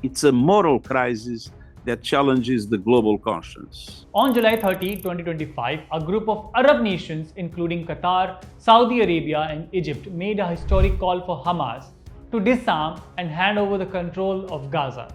It's a moral crisis that challenges the global conscience. On July 30, 2025, a group of Arab nations, including Qatar, Saudi Arabia, and Egypt, made a historic call for Hamas to disarm and hand over the control of Gaza.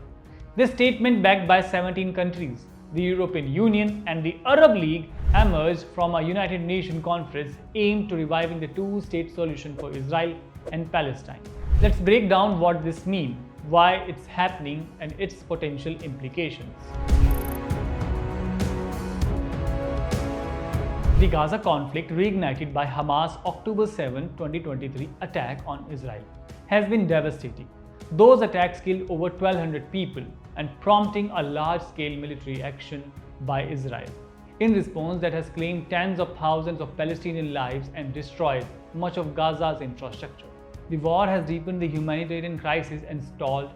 This statement, backed by 17 countries, the European Union, and the Arab League, emerged from a United Nations conference aimed to reviving the two-state solution for Israel and Palestine. Let's break down what this means, why it's happening, and its potential implications. The Gaza conflict, reignited by Hamas October 7, 2023 attack on Israel, has been devastating. Those attacks killed over 1,200 people and prompting a large-scale military action by Israel. In response, that has claimed tens of thousands of Palestinian lives and destroyed much of Gaza's infrastructure. The war has deepened the humanitarian crisis and stalled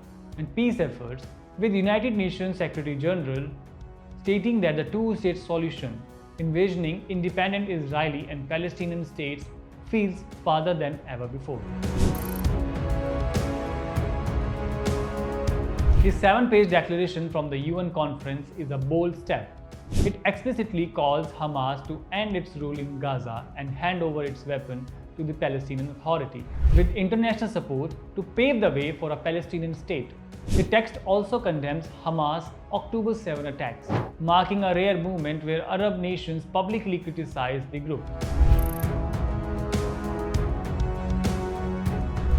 peace efforts, with United Nations Secretary General stating that the two-state solution, envisioning independent Israeli and Palestinian states, feels farther than ever before. The 7-page declaration from the UN conference is a bold step. It explicitly calls Hamas to end its rule in Gaza and hand over its weapons to the Palestinian Authority, with international support to pave the way for a Palestinian state. The text also condemns Hamas October 7 attacks, marking a rare movement where Arab nations publicly criticize the group.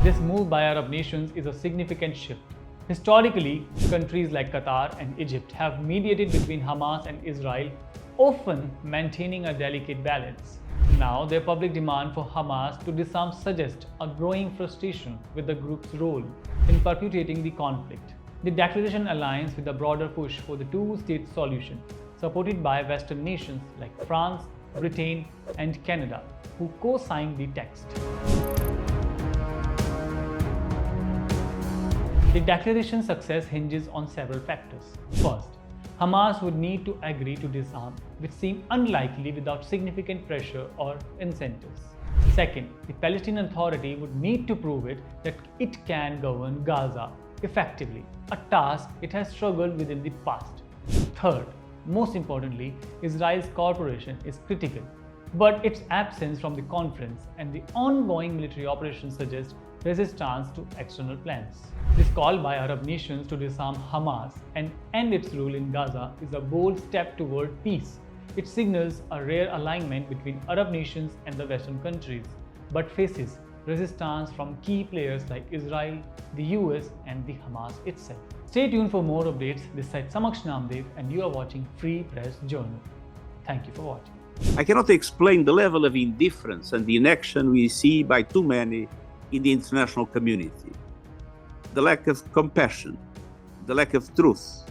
This move by Arab nations is a significant shift. Historically, countries like Qatar and Egypt have mediated between Hamas and Israel, often maintaining a delicate balance. Now, their public demand for Hamas to disarm suggests a growing frustration with the group's role in perpetuating the conflict. The declaration aligns with a broader push for the two-state solution, supported by Western nations like France, Britain, and Canada, who co-signed the text. The declaration's success hinges on several factors. First, Hamas would need to agree to disarm, which seemed unlikely without significant pressure or incentives. Second, the Palestinian Authority would need to prove that it can govern Gaza effectively, a task it has struggled with in the past. Third, most importantly, Israel's cooperation is critical, but its absence from the conference and the ongoing military operations suggest resistance to external plans. This call by Arab nations to disarm Hamas and end its rule in Gaza is a bold step toward peace. It signals a rare alignment between Arab nations and the Western countries, but faces resistance from key players like Israel, the US, and the Hamas itself. Stay tuned for more updates. This side Samaksh Namdev, and you are watching Free Press Journal. Thank you for watching. I cannot explain the level of indifference and inaction we see by too many in the international community. The lack of compassion, the lack of truth,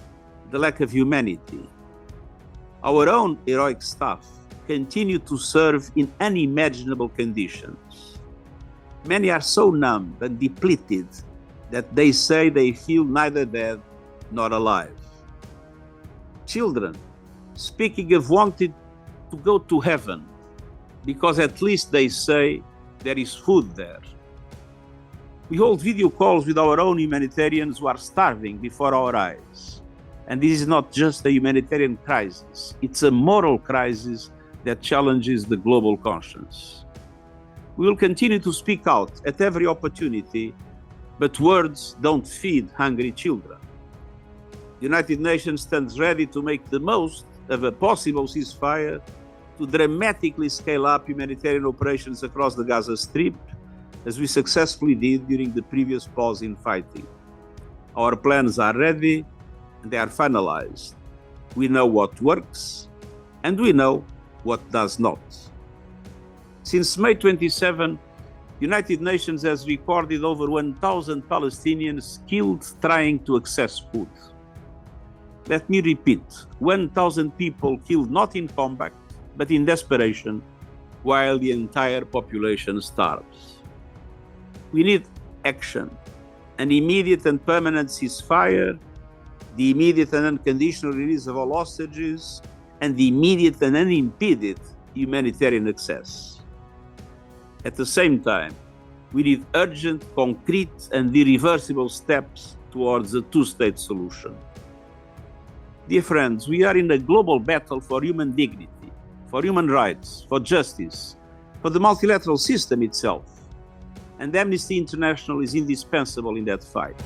the lack of humanity. Our own heroic staff continue to serve in unimaginable conditions. Many are so numb and depleted that they say they feel neither dead nor alive. Children, speaking of wanting to go to heaven, because at least they say there is food there. We hold video calls with our own humanitarians who are starving before our eyes. And this is not just a humanitarian crisis, it's a moral crisis that challenges the global conscience. We will continue to speak out at every opportunity, but words don't feed hungry children. The United Nations stands ready to make the most of a possible ceasefire to dramatically scale up humanitarian operations across the Gaza Strip, as we successfully did during the previous pause in fighting. Our plans are ready and they are finalized. We know what works and we know what does not. Since May 27, United Nations has recorded over 1,000 Palestinians killed trying to access food. Let me repeat, 1,000 people killed not in combat, but in desperation, while the entire population starves. We need action, an immediate and permanent ceasefire, the immediate and unconditional release of all hostages, and the immediate and unimpeded humanitarian access. At the same time, we need urgent, concrete, and irreversible steps towards a two-state solution. Dear friends, we are in a global battle for human dignity, for human rights, for justice, for the multilateral system itself. And Amnesty International is indispensable in that fight.